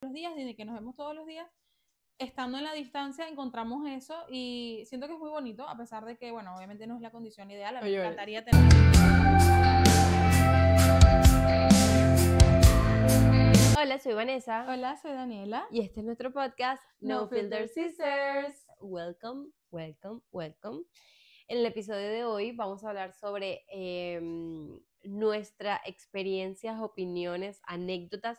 los días, desde que nos vemos todos los días, estando en la distancia encontramos eso y siento que es muy bonito, a pesar de que, bueno, obviamente no es la condición ideal, a mí me encantaría tener... Hola, soy Vanessa. Hola, soy Daniela. Y este es nuestro podcast, No Filter Sisters. Welcome, welcome, welcome. En el episodio de hoy vamos a hablar sobre nuestras experiencias, opiniones, anécdotas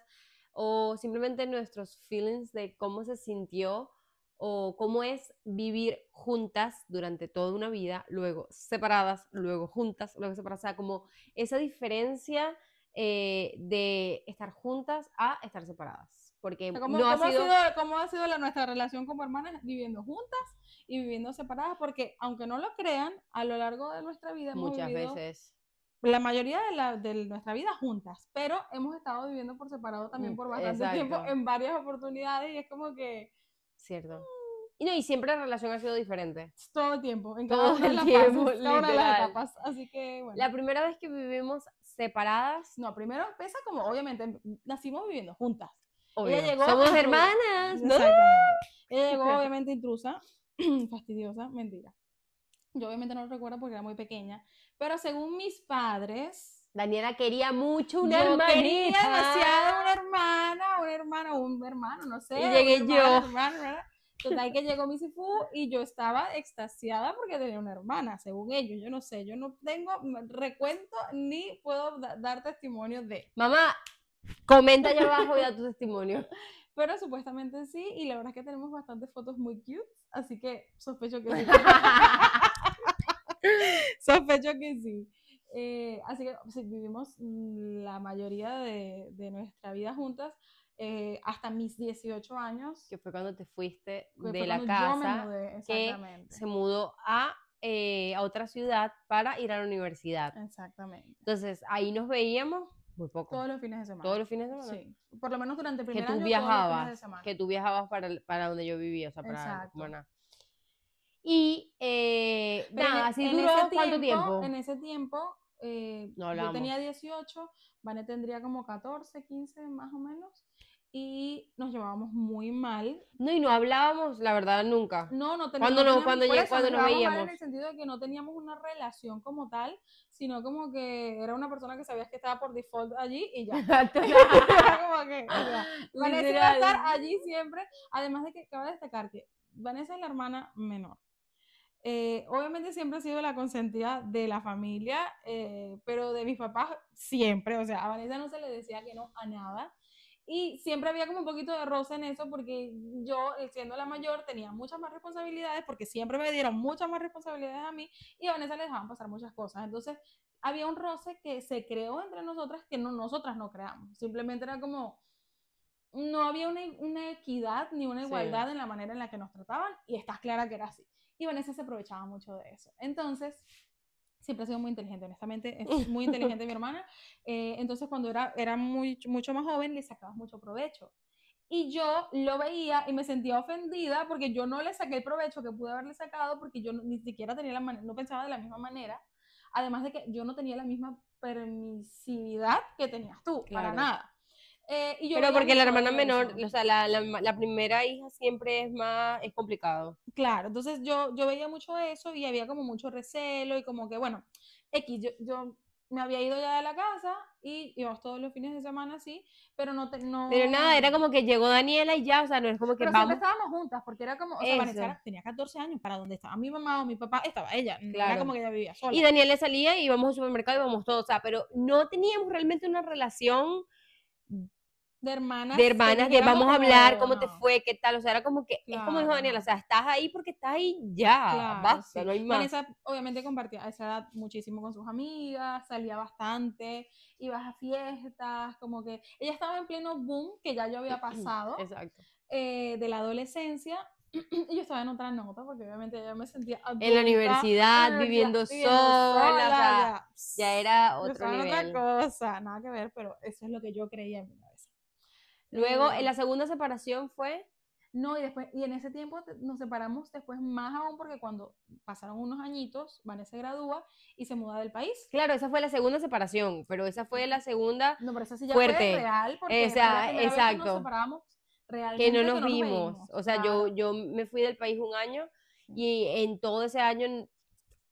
o simplemente nuestros feelings de cómo se sintió o cómo es vivir juntas durante toda una vida, luego separadas, luego juntas, luego separadas. O sea, como esa diferencia de estar juntas a estar separadas. Porque O sea, ¿cómo ha sido nuestra relación como hermanas viviendo juntas y viviendo separadas? Porque aunque no lo crean, a lo largo de nuestra vida hemos muchas vivido veces la mayoría de nuestra vida juntas, pero hemos estado viviendo por separado también por bastante tiempo en varias oportunidades y es como que... Cierto. Y siempre la relación ha sido diferente. Todo el tiempo, en cada una de las fases, cada una de las etapas. Así que, bueno. La primera vez que vivimos separadas... No, primero empieza como, obviamente, nacimos viviendo juntas. Obvio. Ella llegó... Somos hermanas, ¿no? Ella llegó, obviamente, intrusa, fastidiosa, mentira. Yo obviamente no lo recuerdo porque era muy pequeña, pero según mis padres... Daniela quería mucho una hermanita. Yo quería demasiado una hermana, un hermano, no sé. Y llegué yo. Total que llegó mi Sifu y yo estaba extasiada porque tenía una hermana, según ellos. Yo no sé, yo no tengo recuento ni puedo dar testimonio de... Mamá, comenta allá abajo y da tu testimonio. Pero supuestamente sí, y la verdad es que tenemos bastantes fotos muy cute, así que sospecho que sí. Sospecho que sí. Así que sí, vivimos la mayoría de nuestra vida juntas hasta mis 18 años. Que fue cuando te fuiste de la casa, yo me mudé, exactamente. Que se mudó a otra ciudad para ir a la universidad. Exactamente. Entonces, ahí nos veíamos muy poco. Todos los fines de semana. ¿Todos los fines de semana? Sí. Por lo menos durante el primer año, todos los fines de semana. Que tú viajabas para donde yo vivía, o sea, para Cumaná. Y nada, así duró ¿cuánto tiempo? En ese tiempo, yo tenía 18, Vane tendría como 14, 15 más o menos, y nos llevábamos muy mal. No, y no hablábamos, la verdad, nunca. No teníamos. Cuando nos veíamos. En el sentido de que no teníamos una relación como tal, sino como que era una persona que sabías que estaba por default allí y ya. Como que, o sea, Vanessa iba a estar allí siempre, además de que cabe destacar que Vanessa es la hermana menor. Obviamente siempre ha sido la consentida de la familia, pero de mis papás siempre, o sea, a Vanessa no se le decía que no a nada y siempre había como un poquito de roce en eso porque yo, siendo la mayor, tenía muchas más responsabilidades porque siempre me dieron muchas más responsabilidades a mí y a Vanessa le dejaban pasar muchas cosas, entonces había un roce que se creó entre nosotras que nosotras no creamos, simplemente era como... No había una equidad ni una igualdad en la manera en la que nos trataban y estás clara que era así. Y Vanessa se aprovechaba mucho de eso. Entonces, siempre ha sido muy inteligente, honestamente, es muy inteligente mi hermana. Entonces, cuando era mucho más joven, le sacaba mucho provecho. Y yo lo veía y me sentía ofendida porque yo no le saqué el provecho que pude haberle sacado porque yo ni siquiera tenía no pensaba de la misma manera. Además de que yo no tenía la misma permisividad que tenías tú, para nada. Pero porque la hermana menor, o sea, la primera hija siempre es complicado. Claro, entonces yo veía mucho eso y había como mucho recelo y como que, bueno, yo me había ido ya de la casa y íbamos todos los fines de semana así, pero no... Pero nada, era como que llegó Daniela y ya, o sea, no es como que pero vamos... siempre estábamos juntas, porque era como, o sea, Vanessa tenía 14 años, para donde estaba mi mamá o mi papá, estaba ella, era como que ella vivía sola. Y Daniela salía y íbamos al supermercado y íbamos todos, o sea, pero no teníamos realmente una relación... de hermanas, de vamos a hablar, cómo te fue, qué tal, o sea, era como que, es como dijo Daniela, o sea, estás ahí porque estás ahí ya, basta, no hay más. Vanessa obviamente compartía a esa edad muchísimo con sus amigas, salía bastante, ibas a fiestas, como que ella estaba en pleno boom, que ya yo había pasado, de la adolescencia, y yo estaba en otra nota, porque obviamente ya me sentía adulta, en la universidad, viviendo sola, o sea, ya era otro nivel. Otra cosa, nada que ver, pero eso es lo que yo creía en mi cabeza. Luego, en la segunda separación fue... No, y en ese tiempo nos separamos después más aún porque cuando pasaron unos añitos, Vanessa se gradúa y se muda del país. Claro, esa fue la segunda separación, pero esa fue la segunda no, pero esa sí ya fuerte. Fue real porque esa, fue la primera vez que nos separamos realmente que no nos vimos. veíamos. O sea, Claro. yo me fui del país un año y en todo ese año,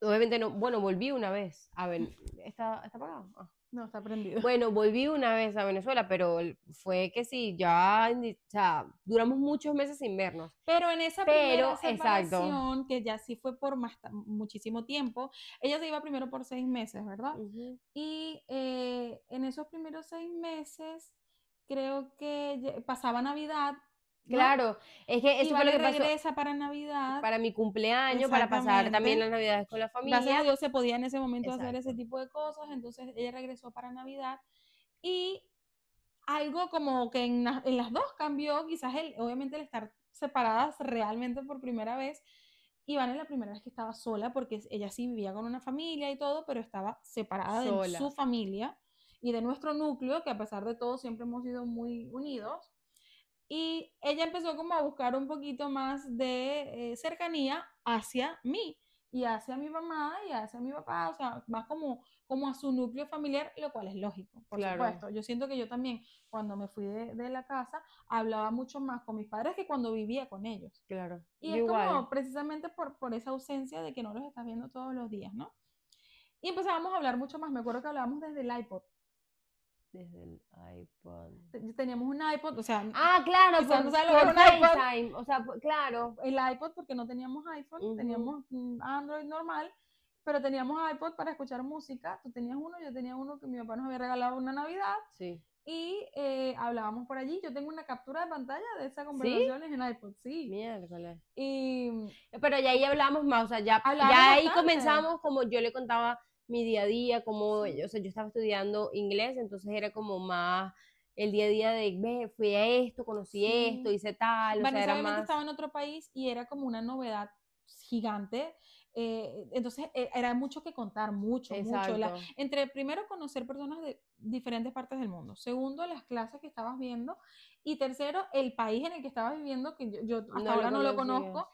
obviamente no, bueno, volví una vez. A ver, ¿está apagado? Ah. No, está prendido. Bueno, volví una vez a Venezuela, pero fue que sí, ya, o sea, duramos muchos meses sin vernos. Pero en esa primera Exacto. separación, que ya sí fue por muchísimo tiempo, ella se iba primero por 6 meses, ¿verdad? Ujú. Y en esos primeros 6 meses, creo que pasaba Navidad, ¿no? Claro, es que Y eso fue lo Vale que pasó regresa para Navidad. para mi cumpleaños, para pasar también Exactamente. las Navidades con la Gracias a familia. Dios se podía en ese momento hacer ese Exacto. tipo de cosas, entonces ella regresó para Navidad y algo como que en las dos cambió, quizás obviamente el estar separadas realmente por primera vez. Iván es la primera vez que estaba sola porque ella sí vivía con una familia y todo, pero estaba separada de Sola. su familia y de nuestro núcleo, que a pesar de todo siempre hemos sido muy unidos. Y ella empezó como a buscar un poquito más de cercanía hacia mí y hacia mi mamá y hacia mi papá, o sea, más como a su núcleo familiar, lo cual es lógico, por Claro. supuesto. Yo siento que yo también, cuando me fui de la casa, hablaba mucho más con mis padres que cuando vivía con ellos. Claro. Y Yo es igual. como precisamente por esa ausencia de que no los estás viendo todos los días, ¿no? Y empezábamos a hablar mucho más. Me acuerdo que hablábamos desde el iPod. Desde el iPod. Teníamos un iPod, o sea, Ah, claro, quizás no sabes lo que por es un iPod. FaceTime. O sea, claro. El iPod porque no teníamos iPhone, teníamos Android normal, pero teníamos iPod para escuchar música. Tú tenías uno, yo tenía uno que mi papá nos había regalado una Navidad. Sí. Y hablábamos por allí. Yo tengo una captura de pantalla de esa conversación en iPod, sí. Miércoles. Y pero ya ahí hablamos más, o sea, ya hablamos ahí bastante. comenzamos como yo le contaba mi día a día, como, o sea, yo estaba estudiando inglés, entonces era como más el día a día de, ve, fui a esto, conocí esto, hice tal, o sea, Vanessa era obviamente más... estaba en otro país y era como una novedad gigante. Entonces era mucho que contar, mucho. Exacto. Entre primero conocer personas de diferentes partes del mundo, segundo las clases que estabas viendo y tercero el país en el que estabas viviendo, que yo hasta ahora no lo conozco.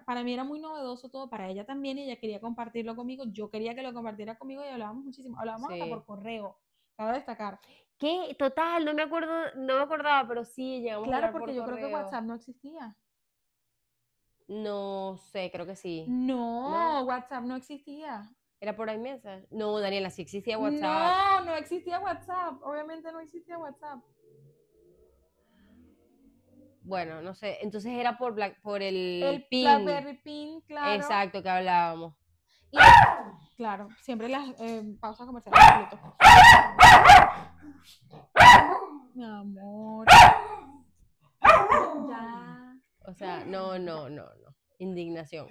Para mí era muy novedoso todo, para ella también, y ella quería compartirlo conmigo, yo quería que lo compartiera conmigo y hablábamos muchísimo, hablábamos hasta por correo, cabe destacar. ¿Qué? Total, no me acordaba, pero sí llegamos a hablar por porque yo creo que correo. WhatsApp no existía. No sé, creo que sí. No, WhatsApp no existía. ¿Era por iMessage? No, Daniela, sí existía WhatsApp. No existía WhatsApp. Obviamente no existía WhatsApp. Bueno, no sé. Entonces era por el PIN. BlackBerry PIN, claro. Exacto, que hablábamos. Y, claro, siempre las pausas comerciales. Mi amor. Ya. O sea, no. Indignación.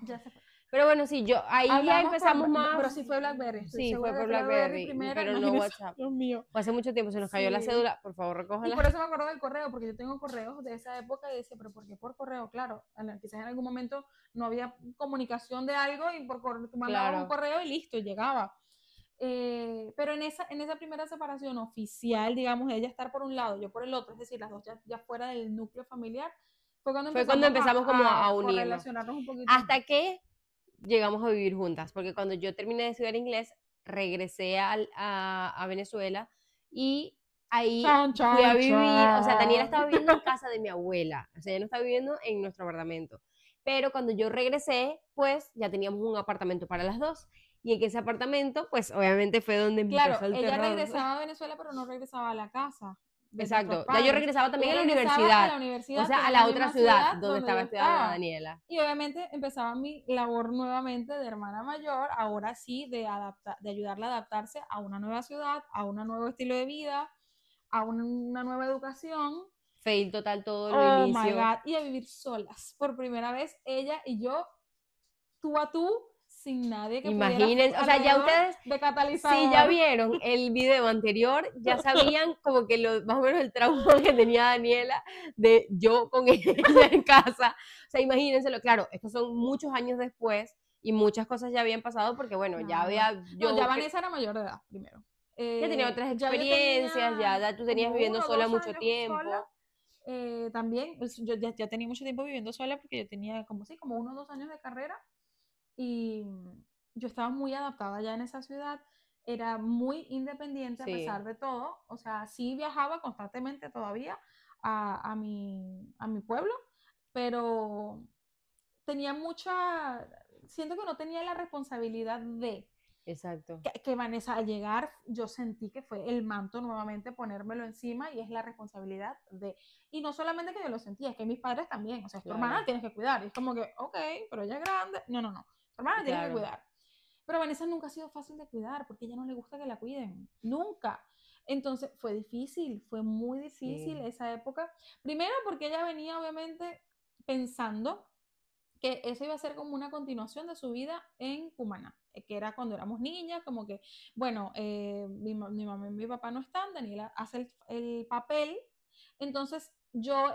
Ya se fue. Pero bueno, sí, ahí ya empezamos más. Pero sí fue BlackBerry. Sí, fue por BlackBerry, pero no WhatsApp. Dios mío. Fue hace mucho tiempo, se nos cayó la cédula, por favor, recógela. Y por eso me acuerdo del correo, porque yo tengo correos de esa época y decía, pero ¿por qué por correo? Claro, quizás en algún momento no había comunicación de algo y tú mandabas un correo y listo, llegaba. Pero en esa primera separación oficial, digamos, ella estar por un lado, yo por el otro, es decir, las dos ya fuera del núcleo familiar, fue cuando empezamos como a unirnos, relacionarnos un poquito. Hasta que llegamos a vivir juntas, porque cuando yo terminé de estudiar inglés, regresé a Venezuela y ahí fui a vivir, o sea, Daniela estaba viviendo en casa de mi abuela, o sea, ella no estaba viviendo en nuestro apartamento, pero cuando yo regresé, pues ya teníamos un apartamento para las dos, y en ese apartamento, pues obviamente fue donde empezó el terror. Ella regresaba a Venezuela, pero no regresaba a la casa. Exacto, ya yo regresaba también a la universidad, o sea, a la otra ciudad donde estaba estudiando Daniela. Y obviamente empezaba mi labor nuevamente de hermana mayor, ahora sí, de ayudarla a adaptarse a una nueva ciudad, a un nuevo estilo de vida, a una nueva educación. Fail total todo el inicio. Oh my God, y a vivir solas, por primera vez, ella y yo, tú a tú, sin nadie que imagínense, o sea, ya ustedes, de catalizador. Si ya vieron el video anterior, ya sabían como que más o menos el trauma que tenía Daniela de yo con ella en casa. O sea, imagínenselo, claro, estos son muchos años después y muchas cosas ya habían pasado porque, bueno, ya había... ya Vanessa era mayor de edad, primero. Ya tenía otras experiencias, ya tú tenías viviendo sola mucho tiempo. Sola. También, pues, yo ya tenía mucho tiempo viviendo sola porque yo tenía como 1 o 2 años de carrera. Y yo estaba muy adaptada ya en esa ciudad, era muy independiente a pesar de todo, o sea, sí viajaba constantemente todavía a mi pueblo, pero tenía siento que no tenía la responsabilidad de... Exacto. Que Vanessa al llegar yo sentí que fue el manto nuevamente ponérmelo encima y es la responsabilidad de... Y no solamente que yo lo sentía, es que mis padres también, o sea, es tu hermana, tienes que cuidar. Y es como que, ok, pero ella es grande. No, tu hermana tienes que cuidar. Pero Vanessa nunca ha sido fácil de cuidar porque a ella no le gusta que la cuiden, nunca. Entonces fue difícil, fue muy difícil esa época. Primero porque ella venía obviamente pensando que eso iba a ser como una continuación de su vida en Cumaná, que era cuando éramos niñas, como que, bueno, mi mamá y mi papá no están, Daniela hace el papel, entonces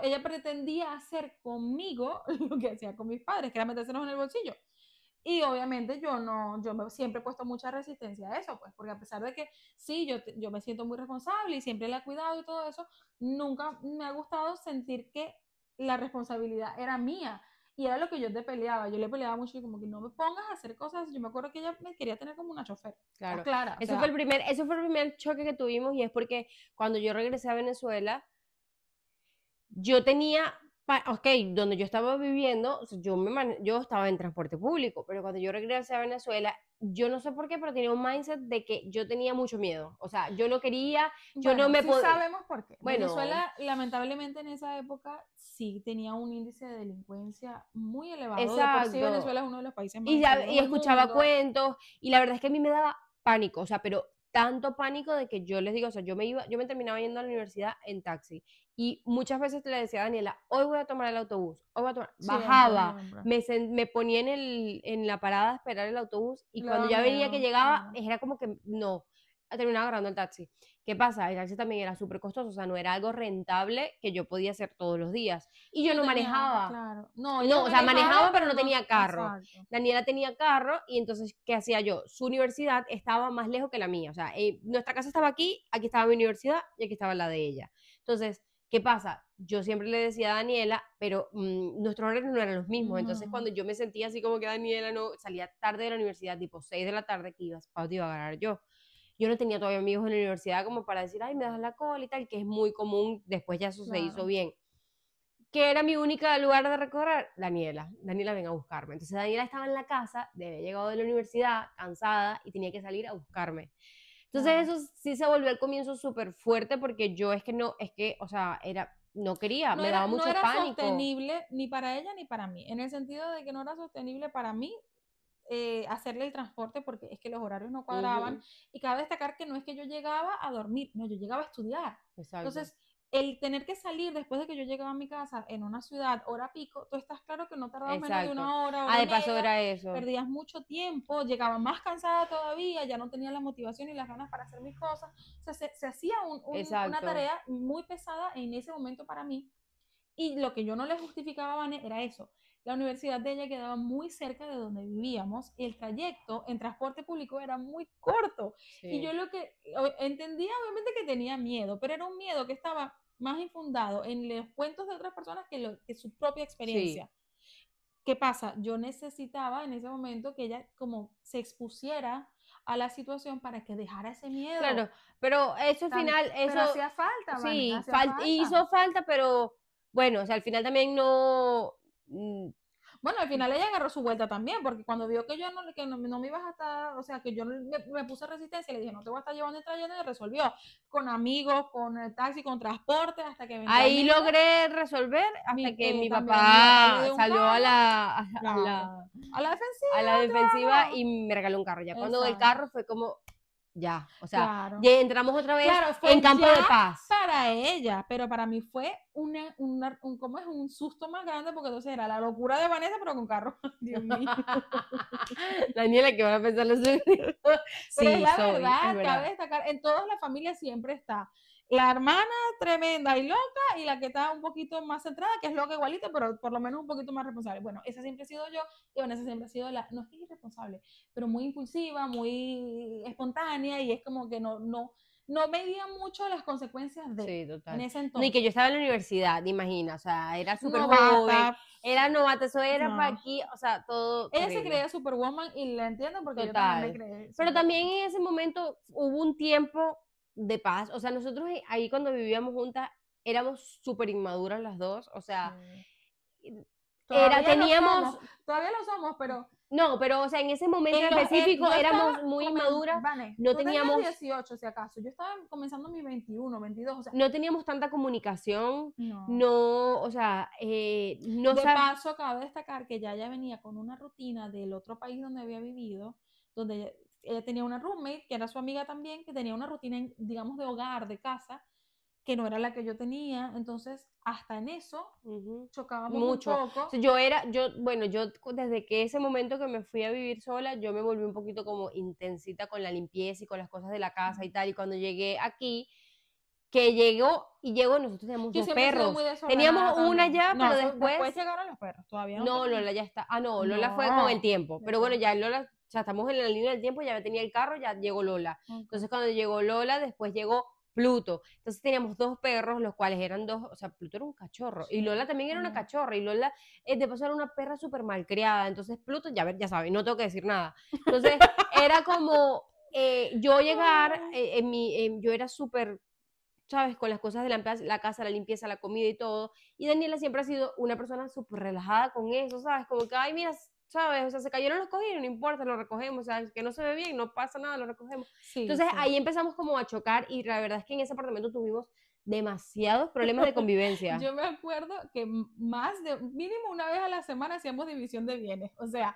ella pretendía hacer conmigo lo que hacía con mis padres, que era metérselos en el bolsillo. Y obviamente yo siempre he puesto mucha resistencia a eso, pues, porque a pesar de que sí, yo me siento muy responsable y siempre la he cuidado y todo eso, nunca me ha gustado sentir que la responsabilidad era mía. Y era lo que yo te peleaba. Yo le peleaba mucho y como que no me pongas a hacer cosas. Yo me acuerdo que ella me quería tener como una chofer. Claro. Clara, eso fue el primer choque que tuvimos y es porque cuando yo regresé a Venezuela, yo tenía, donde yo estaba viviendo, o sea, yo estaba en transporte público, pero cuando yo regresé a Venezuela, yo no sé por qué, pero tenía un mindset de que yo tenía mucho miedo. O sea, yo no quería, yo no me podía... sabemos por qué. Bueno, Venezuela, lamentablemente en esa época, sí tenía un índice de delincuencia muy elevado. Exacto. De por sí Venezuela es uno de los países más y escuchaba cuentos, y la verdad es que a mí me daba pánico, o sea, pero tanto pánico de que yo les digo, o sea, yo me terminaba yendo a la universidad en taxi y muchas veces le decía a Daniela, hoy voy a tomar el autobús, hoy voy a tomar, bajaba, me ponía en la parada a esperar el autobús y cuando ya veía que llegaba, era como que no, terminaba agarrando el taxi. ¿Qué pasa? El taxi también era súper costoso, o sea, no era algo rentable que yo podía hacer todos los días. Y yo no manejaba. Claro. No, o sea, manejaba, pero no tenía carro. Exacto. Daniela tenía carro y entonces, ¿qué hacía yo? Su universidad estaba más lejos que la mía. O sea, nuestra casa estaba aquí estaba mi universidad y aquí estaba la de ella. Entonces, ¿qué pasa? Yo siempre le decía a Daniela, pero nuestros horarios no eran los mismos. Entonces, cuando yo me sentía así como que Daniela no salía tarde de la universidad, tipo 6 de la tarde, que iba a agarrar yo. Yo no tenía todavía amigos en la universidad como para decir, ay, me das la cola y tal, que es muy común, después ya eso se hizo bien. ¿Qué era mi única lugar de recorrer? Daniela venga a buscarme. Entonces Daniela estaba en la casa, había llegado de la universidad, cansada, y tenía que salir a buscarme. Entonces eso sí se volvió al comienzo súper fuerte porque yo o sea, no quería, me daba mucho pánico. No era sostenible ni para ella ni para mí, en el sentido de que no era sostenible para mí hacerle el transporte porque es que los horarios no cuadraban y cabe destacar que no es que yo llegaba a dormir, no, yo llegaba a estudiar. Exacto. Entonces, el tener que salir después de que yo llegaba a mi casa en una ciudad, hora pico, tú estás claro que no tardabas menos de una hora de paso era eso. Perdías mucho tiempo, llegaba más cansada todavía, ya no tenía la motivación y las ganas para hacer mis cosas. O sea, se hacía una tarea muy pesada en ese momento para mí. Y lo que yo no le justificaba a Vane era eso. La universidad de ella quedaba muy cerca de donde vivíamos y el trayecto en transporte público era muy corto. Sí. Y yo lo que entendía obviamente que tenía miedo, pero era un miedo que estaba más infundado en los cuentos de otras personas que su propia experiencia. Sí. ¿Qué pasa? Yo necesitaba en ese momento que ella como se expusiera a la situación para que dejara ese miedo. Claro, pero eso al final... Pero hacía falta, sí, hizo falta, pero bueno, o sea, al final también no... Bueno, al final ella agarró su vuelta también, porque cuando vio que yo no me ibas a estar, o sea, que yo me puse resistencia, le dije, no te voy a estar llevando y trayendo, y resolvió con amigos, con el taxi, con transporte, hasta que ahí logré resolver hasta que mi papá salió a la defensiva. A la defensiva y me regaló un carro. Ya cuando el carro fue como... Ya, o sea, ya entramos otra vez en campo de paz. Para ella, pero para mí fue un susto más grande porque entonces era la locura de Vanessa pero con carro. Dios mío. Daniela, ¿qué van a pensar los sí, pero es la verdad, cabe destacar, en todas las familias siempre está la hermana tremenda y loca y la que está un poquito más centrada, que es loca igualita, pero por lo menos un poquito más responsable. Bueno, esa siempre he sido yo y Vanessa siempre ha sido no es que es irresponsable, pero muy impulsiva, muy espontánea y es como que no medía mucho las consecuencias de sí, total. En ese entonces. No, y que yo estaba en la universidad, imagina, o sea, era súper joven, era novata, eso era para aquí, o sea, todo ella terrible. Se creía superwoman y la entiendo porque total. Yo también me creí. Pero también en ese momento hubo un tiempo de paz, o sea, nosotros ahí cuando vivíamos juntas, éramos súper inmaduras las dos, o sea, todavía lo somos, pero... No, pero, o sea, en ese momento específico éramos muy inmaduras, no teníamos... 18, si acaso, yo estaba comenzando mis 21, 22, o sea... No teníamos tanta comunicación, no o sea... no de paso, cabe destacar que ya ella venía con una rutina del otro país donde había vivido, donde ella tenía una roommate, que era su amiga también, que tenía una rutina, digamos, de hogar, de casa, que no era la que yo tenía, entonces hasta en eso chocábamos mucho. Un poco. O sea, yo desde que ese momento que me fui a vivir sola, yo me volví un poquito como intensita con la limpieza y con las cosas de la casa y tal, y cuando llegué aquí, nosotros teníamos dos perros. Teníamos una ya, pero después llegaron los perros, todavía no. Lola ya está. Lola fue con el tiempo. Pero bueno, ya Lola, o sea, estamos en la línea del tiempo, ya tenía el carro, ya llegó Lola. Entonces cuando llegó Lola, después llegó Pluto. Entonces teníamos dos perros, los cuales eran dos, o sea, Pluto era un cachorro, y Lola también era una cachorra, y Lola de paso era una perra súper malcriada. Entonces Pluto, ya sabes, no tengo que decir nada. Entonces era como yo llegar, yo era súper, ¿sabes? Con las cosas de la casa, la limpieza, la comida y todo. Y Daniela siempre ha sido una persona súper relajada con eso, ¿sabes? Como que, ay, mira, ¿sabes? O sea, se cayeron los cojines, no importa, lo recogemos, o sea, que no se ve bien, no pasa nada, lo recogemos. Entonces ahí empezamos como a chocar y la verdad es que en ese apartamento tuvimos demasiados problemas de convivencia. Yo me acuerdo que mínimo una vez a la semana hacíamos división de bienes, o sea,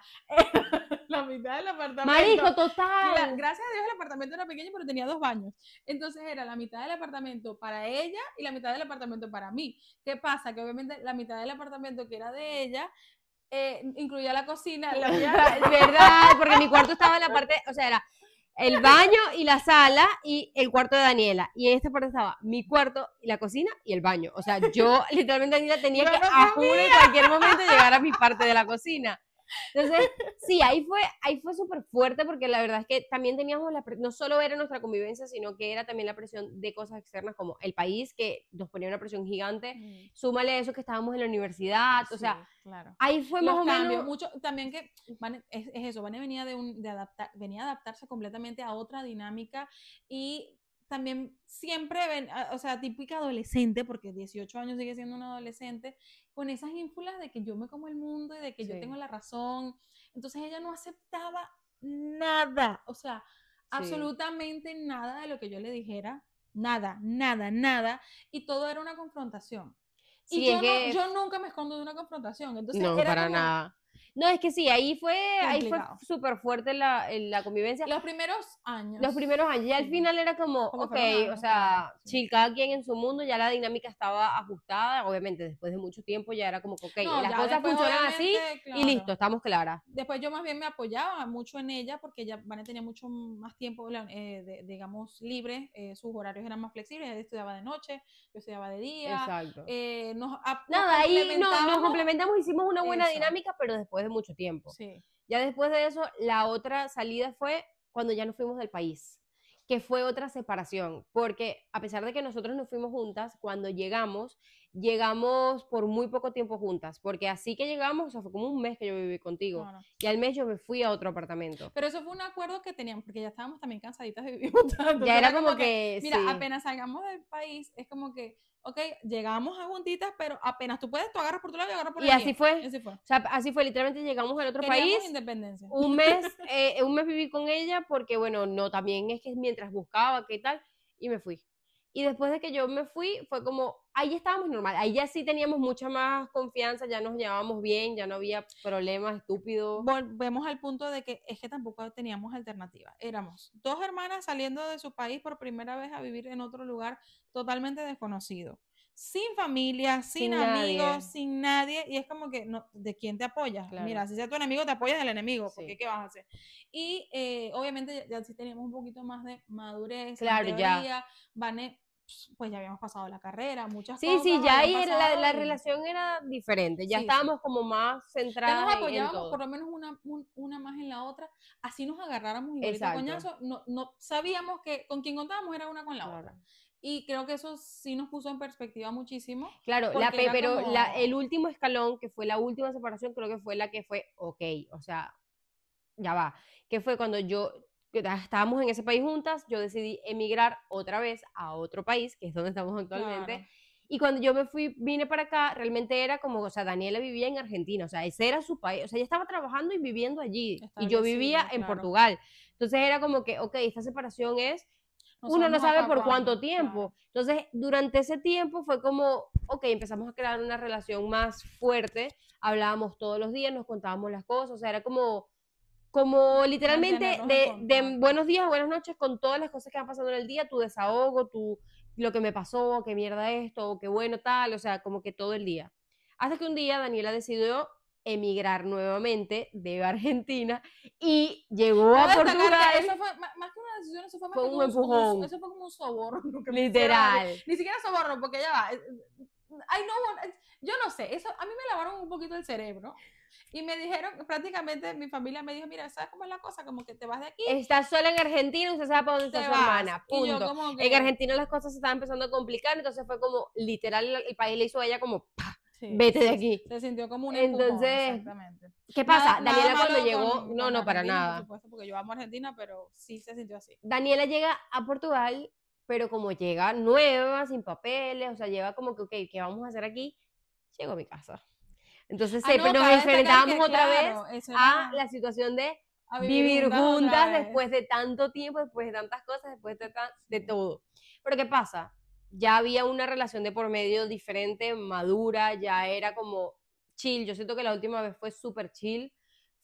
la mitad del apartamento. Marico, total. Gracias a Dios el apartamento era pequeño, pero tenía 2 baños. Entonces era la mitad del apartamento para ella y la mitad del apartamento para mí. ¿Qué pasa? Que obviamente la mitad del apartamento que era de ella incluía la cocina. Es verdad, porque mi cuarto estaba en la parte, o sea, era el baño y la sala y el cuarto de Daniela. Y en esta parte estaba mi cuarto y la cocina y el baño. O sea, yo literalmente Daniela tenía que a juro en cualquier momento llegar a mi parte de la cocina. Entonces, sí, ahí fue súper fuerte porque la verdad es que también teníamos no solo era nuestra convivencia, sino que era también la presión de cosas externas como el país, que nos ponía una presión gigante, súmale eso que estábamos en la universidad, o sea, claro. Ahí fue más o menos... Mucho, también que es eso, Vane venía a adaptarse completamente a otra dinámica y también siempre, o sea, típica adolescente, porque 18 años sigue siendo una adolescente, con esas ínfulas de que yo me como el mundo y de que yo tengo la razón. Entonces ella no aceptaba nada, o sea, absolutamente nada de lo que yo le dijera, nada, y todo era una confrontación. Y yo nunca me escondo de una confrontación, entonces no, era para como, nada. No, es que sí, ahí fue súper fuerte la convivencia. Los primeros años. Y al final era como, ok, o sea, chill, cada quien en su mundo, ya la dinámica estaba ajustada, obviamente después de mucho tiempo ya era como que, ok, las cosas funcionan así y listo, estamos claras. Después yo más bien me apoyaba mucho en ella porque ella tenía mucho más tiempo, digamos, libre, sus horarios eran más flexibles, ella estudiaba de noche, yo estudiaba de día. Exacto. Nada, ahí nos complementamos, hicimos una buena dinámica, pero después de mucho tiempo. Sí. Ya después de eso, la otra salida fue cuando ya nos fuimos del país, que fue otra separación, porque a pesar de que nosotros nos fuimos juntas, cuando llegamos por muy poco tiempo juntas, porque así que llegamos, o sea, fue como un mes que yo viví contigo, y al mes yo me fui a otro apartamento. Pero eso fue un acuerdo que teníamos, porque ya estábamos también cansaditas de vivir juntas. Ya era como que mira, apenas salgamos del país, es como que, ok, llegamos a juntitas, pero apenas tú puedes, tú agarras por tu lado y agarras por el mío. Y así fue. O sea, así fue, literalmente llegamos al otro país. Independencia. Un mes viví con ella porque, bueno, no, también es que mientras buscaba, qué tal, y me fui. Y después de que yo me fui, fue como, ahí estábamos normal, ahí ya sí teníamos mucha más confianza, ya nos llevábamos bien, ya no había problemas estúpidos. Volvemos al punto de que es que tampoco teníamos alternativa. Éramos 2 hermanas saliendo de su país por primera vez a vivir en otro lugar totalmente desconocido. Sin familia, sin amigos, sin nadie, y es como que, no, ¿de quién te apoyas? Claro. Mira, si sea tu enemigo, te apoyas del enemigo, porque ¿qué vas a hacer? Y obviamente ya sí teníamos un poquito más de madurez, claro, ya. Vane, pues ya habíamos pasado la carrera, muchas cosas. Sí, ya ahí la relación era diferente, ya estábamos como más centradas. Ya nos apoyábamos por lo menos una más en la otra, así nos agarráramos igualito a coñazo, no sabíamos que con quien contábamos era una con la otra. Y creo que eso sí nos puso en perspectiva muchísimo. Claro, pero el último escalón, que fue la última separación, creo que fue la que fue, ok, o sea, ya va, que fue cuando estábamos en ese país juntas, yo decidí emigrar otra vez a otro país, que es donde estamos actualmente, Y cuando yo vine para acá, realmente era como, o sea, Daniela vivía en Argentina, o sea, ese era su país, o sea, ella estaba trabajando y viviendo allí, y yo vivía en Portugal. Entonces era como que, ok, esta separación es, uno no sabe por cuánto tiempo. Entonces, durante ese tiempo fue como, ok, empezamos a crear una relación más fuerte, hablábamos todos los días, nos contábamos las cosas, o sea, era como literalmente de buenos días, buenas noches, con todas las cosas que van pasando en el día, tu desahogo, lo que me pasó, qué mierda esto, qué bueno tal, o sea, como que todo el día. Hasta que un día Daniela decidió emigrar nuevamente de Argentina y llegó a Portugal. Eso fue más que una decisión, eso fue más fue un empujón. Eso fue como un soborno. Literal. Ni siquiera soborno, porque ya va. Yo no sé, eso a mí me lavaron un poquito el cerebro. Y me dijeron, prácticamente mi familia me dijo, mira, ¿sabes cómo es la cosa? Como que te vas de aquí. Estás sola en Argentina, usted sabe para dónde está su hermana, punto. En Argentina las cosas se estaban empezando a complicar, entonces fue como, literal, el país le hizo a ella como, ¡pah! Sí, vete de aquí. Se sintió como un empujón, entonces, exactamente. ¿Qué pasa? Daniela cuando llegó, no, para nada. Por supuesto, porque yo amo a Argentina, pero sí se sintió así. Daniela llega a Portugal, pero como llega nueva, sin papeles, o sea, lleva como que, ok, ¿qué vamos a hacer aquí? Llego a mi casa. Entonces nos enfrentábamos otra vez a la situación de vivir juntas después de tanto tiempo, después de tantas cosas, después de todo. Pero ¿qué pasa? Ya había una relación de por medio diferente, madura, ya era como chill. Yo siento que la última vez fue súper chill.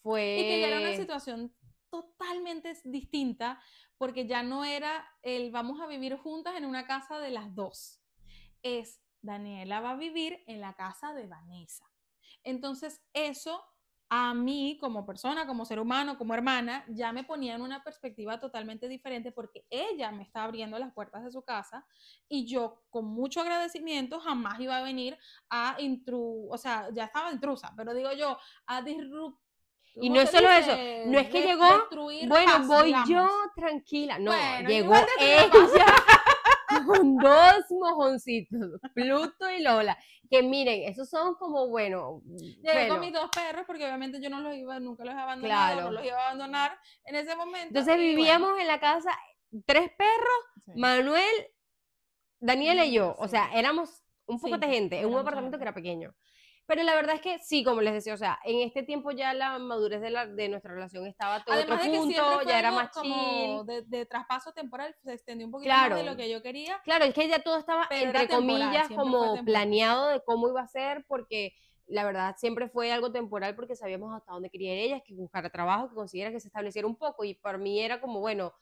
Y que ya era una situación totalmente distinta, porque ya no era el vamos a vivir juntas en una casa de las dos. Es Daniela va a vivir en la casa de Vanessa. Entonces eso a mí como persona, como ser humano, como hermana, ya me ponía en una perspectiva totalmente diferente, porque ella me está abriendo las puertas de su casa y yo con mucho agradecimiento jamás iba a venir a o sea, ya estaba intrusa, pero digo yo, a disruptar. Y no es solo eso, no es que llegó, bueno, voy digamos. Yo tranquila, no, bueno, llegó ella con dos mojoncitos, Pluto y Lola, que miren, esos son como, bueno. Llegué con mis dos perros, porque obviamente yo nunca los iba a abandonar, claro. No los iba a abandonar en ese momento. Entonces vivíamos en la casa 3 perros, sí. Manuel, Daniela y yo, o sea, éramos un poco de gente, en un apartamento que era pequeño. Pero la verdad es que sí, como les decía, o sea, en este tiempo ya la madurez de nuestra relación estaba todo otro punto, ya era más chill. De traspaso temporal, se extendió un poquito más de lo que yo quería. Claro, es que ya todo estaba, entre comillas, como planeado de cómo iba a ser, porque la verdad siempre fue algo temporal, porque sabíamos hasta dónde quería ir ella, que buscara trabajo, que consiguiera que se estableciera un poco, y para mí era como, bueno,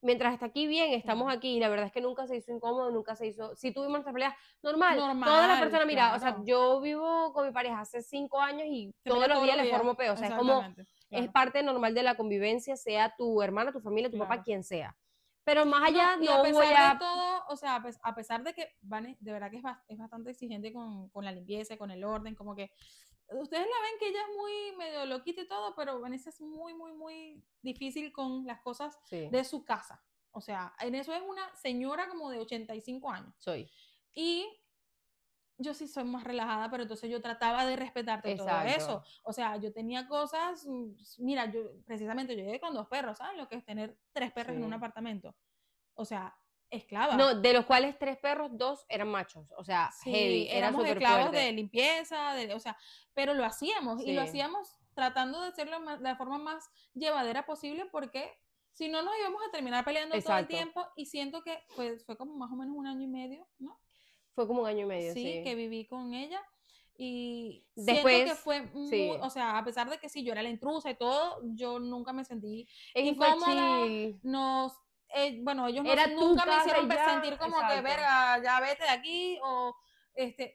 mientras está aquí bien, estamos aquí, y la verdad es que nunca se hizo incómodo, nunca se hizo, si tuvimos nuestra pelea, normal, todas las personas, mira, claro. O sea, yo vivo con mi pareja hace 5 años y todos los días le formo peo, o sea, es como, claro. Es parte normal de la convivencia, sea tu hermana, tu familia, tu papá, quien sea. Pero más allá, no a pesar de todo, o sea, a pesar de que Vane, de verdad que es bastante exigente con la limpieza, con el orden, como que ustedes la ven que ella es muy medio loquita y todo, pero Vanessa es muy, muy, muy difícil con las cosas de su casa. O sea, en eso es una señora como de 85 años. Y yo sí soy más relajada, pero entonces yo trataba de respetarte todo eso. O sea, yo tenía cosas, mira, yo llegué con 2 perros, ¿sabes? Lo que es tener 3 perros en un apartamento. O sea, esclava. No, de los cuales 3 perros, 2 eran machos, o sea, heavy, éramos esclavos de limpieza, o sea, pero lo hacíamos, y lo hacíamos tratando de hacerlo de la forma más llevadera posible, porque si no nos íbamos a terminar peleando todo el tiempo, y siento que fue como más o menos 1 año y medio, ¿no? Fue como 1 año y medio, sí, que viví con ella, y después, siento que fue muy, o sea, a pesar de que sí, yo era la intrusa y todo, yo nunca me sentí incómoda, bueno, ellos nunca me hicieron sentir como que, verga, ya vete de aquí, o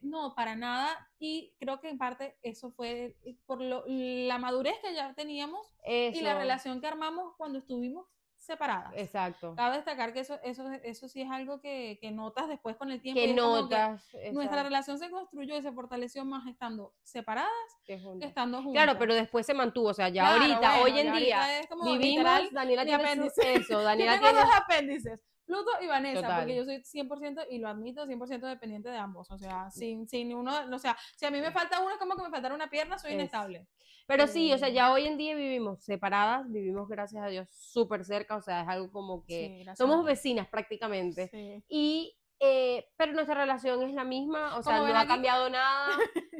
no, para nada, y creo que en parte eso fue por la madurez que ya teníamos y la relación que armamos cuando estuvimos separadas. Exacto. Cabe destacar que eso sí es algo que notas después con el tiempo. Que notas. Que nuestra relación se construyó y se fortaleció más estando separadas que estando juntas. Claro, pero después se mantuvo, o sea, ya ahorita, hoy en día, es como vivimos, Daniela tiene eso, Daniela yo tengo 2 apéndices, Pluto y Vanessa, porque yo soy 100%, y lo admito, 100% dependiente de ambos, o sea, sin uno, o sea, si a mí me falta uno, es como que me faltara una pierna, soy inestable. Pero sí, o sea, ya hoy en día vivimos separadas, vivimos, gracias a Dios, súper cerca, o sea, es algo como que somos vecinas prácticamente. Y Pero nuestra relación es la misma, o sea, Como no ven ha aquí. cambiado nada.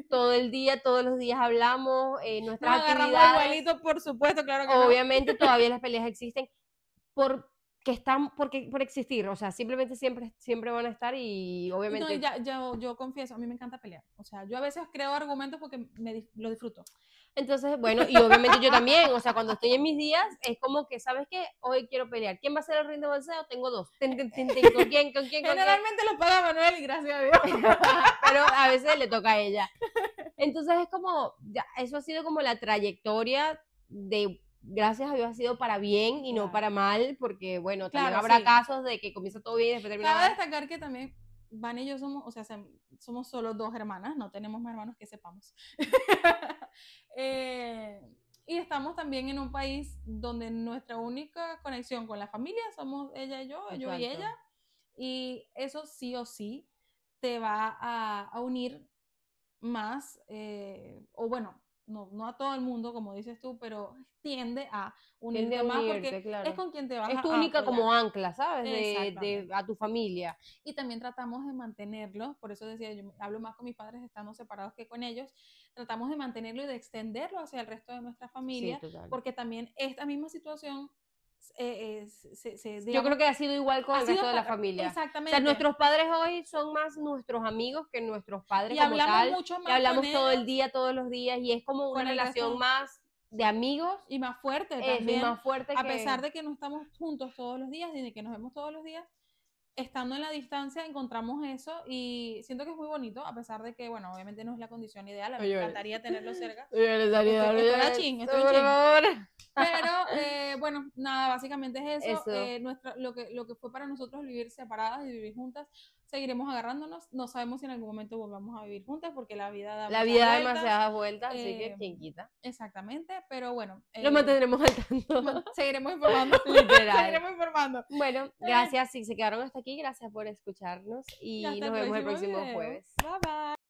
Todo el día, todos los días hablamos, nuestras Nos agarramos el actividades. vuelito, por supuesto, claro que no. Obviamente todavía las peleas existen por existir, o sea, simplemente siempre van a estar y No, obviamente... y yo confieso, a mí me encanta pelear. O sea, yo a veces creo argumentos porque lo disfruto. Entonces, bueno, y obviamente yo también, o sea, cuando estoy en mis días, es como que, ¿sabes qué? Hoy quiero pelear. ¿Quién va a ser el ring de boxeo? Tengo dos. ¿Con quién? Generalmente los paga Manuel y gracias a Dios. Pero a veces le toca a ella. Entonces es como, ya, eso ha sido como la trayectoria de, gracias a Dios, ha sido para bien y no para mal, porque bueno, también habrá casos de que comienza todo bien y después termina mal. Cabe destacar que también Van y yo somos, o sea, somos solo 2 hermanas, no tenemos más hermanos que sepamos. Y estamos también en un país donde nuestra única conexión con la familia somos ella y yo y ella, y eso sí o sí te va a unir más, o bueno, no a todo el mundo, como dices tú, pero tiende a unirte más porque claro. Es con quien te vas es tu única como ancla, ¿sabes? A tu familia. Y también tratamos de mantenerlo, por eso decía, yo hablo más con mis padres estando separados que con ellos, tratamos de mantenerlo y de extenderlo hacia el resto de nuestra familia, sí, porque también esta misma situación digamos, yo creo que ha sido igual con el resto de la familia. Exactamente. O sea, nuestros padres hoy son más nuestros amigos que nuestros padres y como hablamos tal. Mucho más y hablamos con todo ellos, el día, todos los días, y es como una relación más de amigos. Y más fuerte también. Y más fuerte a pesar de que no estamos juntos todos los días, ni de que nos vemos todos los días, estando en la distancia encontramos eso y siento que es muy bonito, a pesar de que, bueno, obviamente no es la condición ideal, a mí me encantaría tenerlo cerca. Estoy Pero, bueno, nada, básicamente es eso. Lo que fue para nosotros vivir separadas y vivir juntas, seguiremos agarrándonos. No sabemos si en algún momento volvamos a vivir juntas porque la vida da demasiadas vueltas, así que quien quita. Exactamente, pero bueno. Lo mantendremos al tanto. Seguiremos informando. Literal. Seguiremos informando. Bueno, gracias. Si se quedaron hasta aquí, gracias por escucharnos y nos vemos el próximo jueves. Bye bye.